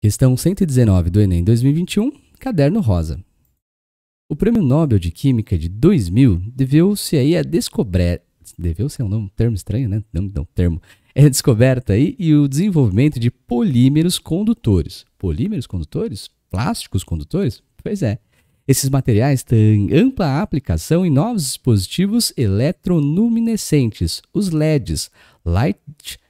Questão 119 do Enem 2021, caderno rosa. O Prêmio Nobel de Química de 2000 deveu-se aí a descoberta... Deveu-se é um termo estranho, né? Não, termo. É a descoberta aí e o desenvolvimento de polímeros condutores. Polímeros condutores? Plásticos condutores? Pois é. Esses materiais têm ampla aplicação em novos dispositivos eletroluminescentes, os LEDs, Light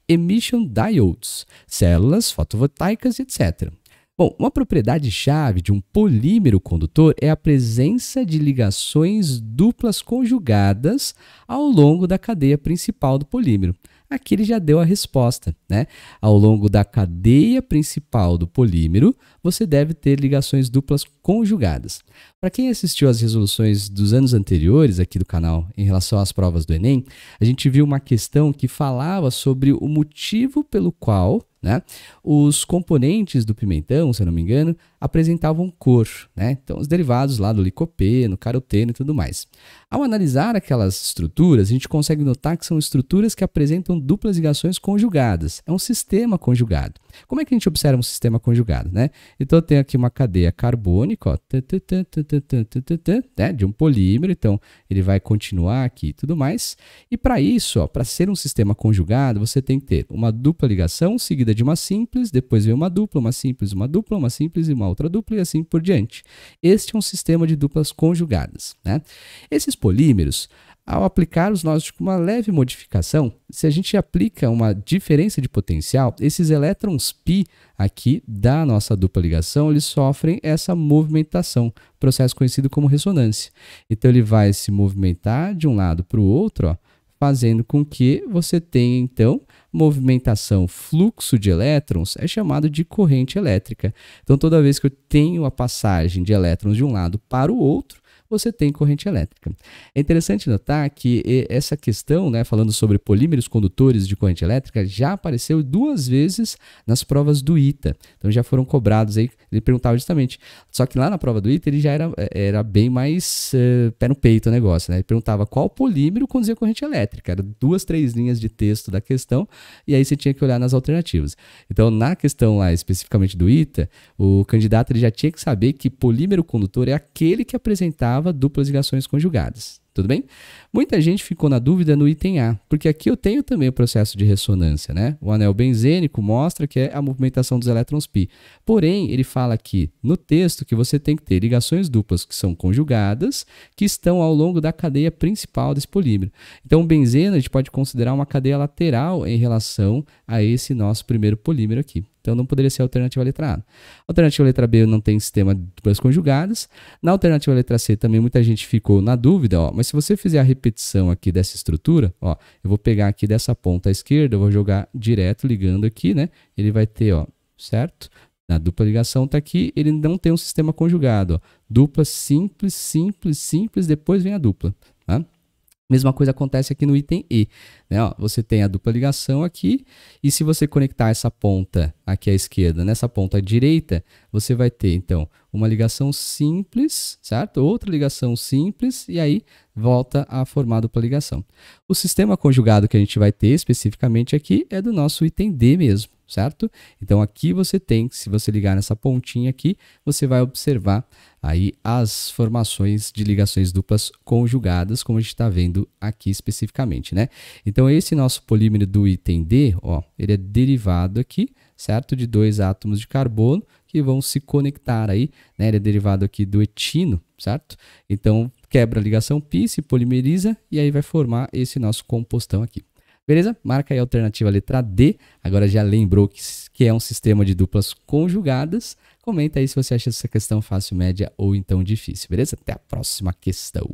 Emission Diodes, células fotovoltaicas, etc. Bom, uma propriedade-chave de um polímero condutor é a presença de ligações duplas conjugadas ao longo da cadeia principal do polímero. Aqui ele já deu a resposta, né? Ao longo da cadeia principal do polímero, você deve ter ligações duplas conjugadas. Para quem assistiu às resoluções dos anos anteriores aqui do canal em relação às provas do Enem, a gente viu uma questão que falava sobre o motivo pelo qual, né, os componentes do pimentão, se eu não me engano, apresentavam cor, né? Então, os derivados lá do licopeno, caroteno e tudo mais. Ao analisar aquelas estruturas, a gente consegue notar que são estruturas que apresentam duplas ligações conjugadas. É um sistema conjugado. Como é que a gente observa um sistema conjugado, né? Então, eu tenho aqui uma cadeia carbônica, ó, né, de um polímero, então ele vai continuar aqui e tudo mais. E para isso, para ser um sistema conjugado, você tem que ter uma dupla ligação seguida de uma simples, depois vem uma dupla, uma simples e uma outra dupla e assim por diante. Este é um sistema de duplas conjugadas, né? Esses polímeros, ao aplicar nós com uma leve modificação, se a gente aplica uma diferença de potencial, esses elétrons π aqui da nossa dupla ligação, eles sofrem essa movimentação, processo conhecido como ressonância. Então ele vai se movimentar de um lado para o outro, ó, fazendo com que você tenha, então, movimentação, fluxo de elétrons, é chamado de corrente elétrica. Então, toda vez que eu tenho a passagem de elétrons de um lado para o outro, você tem corrente elétrica. É interessante notar que essa questão, né, falando sobre polímeros condutores de corrente elétrica, já apareceu 2 vezes nas provas do ITA. Então já foram cobrados aí, ele perguntava justamente. Só que lá na prova do ITA ele já era bem mais pé no peito o negócio, né? Ele perguntava qual polímero conduzia corrente elétrica. Era 2, 3 linhas de texto da questão e aí você tinha que olhar nas alternativas. Então na questão lá especificamente do ITA, o candidato ele já tinha que saber que polímero condutor é aquele que apresentava duplas ligações conjugadas. Tudo bem? Muita gente ficou na dúvida no item A, porque aqui eu tenho também o processo de ressonância, né? O anel benzênico mostra que é a movimentação dos elétrons π. Porém, ele fala aqui no texto que você tem que ter ligações duplas que são conjugadas, que estão ao longo da cadeia principal desse polímero. Então, o benzeno a gente pode considerar uma cadeia lateral em relação a esse nosso primeiro polímero aqui. Então, não poderia ser a alternativa letra A. A alternativa letra B não tem sistema de duplas conjugadas. Na alternativa letra C também muita gente ficou na dúvida, ó, mas se você fizer a repetição aqui dessa estrutura, ó, eu vou pegar aqui dessa ponta à esquerda, eu vou jogar direto ligando aqui, né? Ele vai ter, ó, certo? Na dupla ligação está aqui, ele não tem um sistema conjugado, ó. Dupla simples, simples, simples, depois vem a dupla, tá? Mesma coisa acontece aqui no item E, né? Ó, você tem a dupla ligação aqui e se você conectar essa ponta aqui à esquerda nessa ponta à direita, você vai ter então uma ligação simples, certo? Outra ligação simples e aí volta a formar a dupla ligação. O sistema conjugado que a gente vai ter especificamente aqui é do nosso item D mesmo, certo? Então aqui você tem, se você ligar nessa pontinha aqui, você vai observar aí as formações de ligações duplas conjugadas, como a gente está vendo aqui especificamente, né? Então esse nosso polímero do item D, ó, ele é derivado aqui, certo? De 2 átomos de carbono que vão se conectar aí, né? Ele é derivado aqui do etino, certo? Então quebra a ligação π, se polimeriza e aí vai formar esse nosso compostão aqui. Beleza? Marca aí a alternativa letra D. Agora já lembrou que é um sistema de duplas conjugadas. Comenta aí se você acha essa questão fácil, média ou então difícil. Beleza? Até a próxima questão.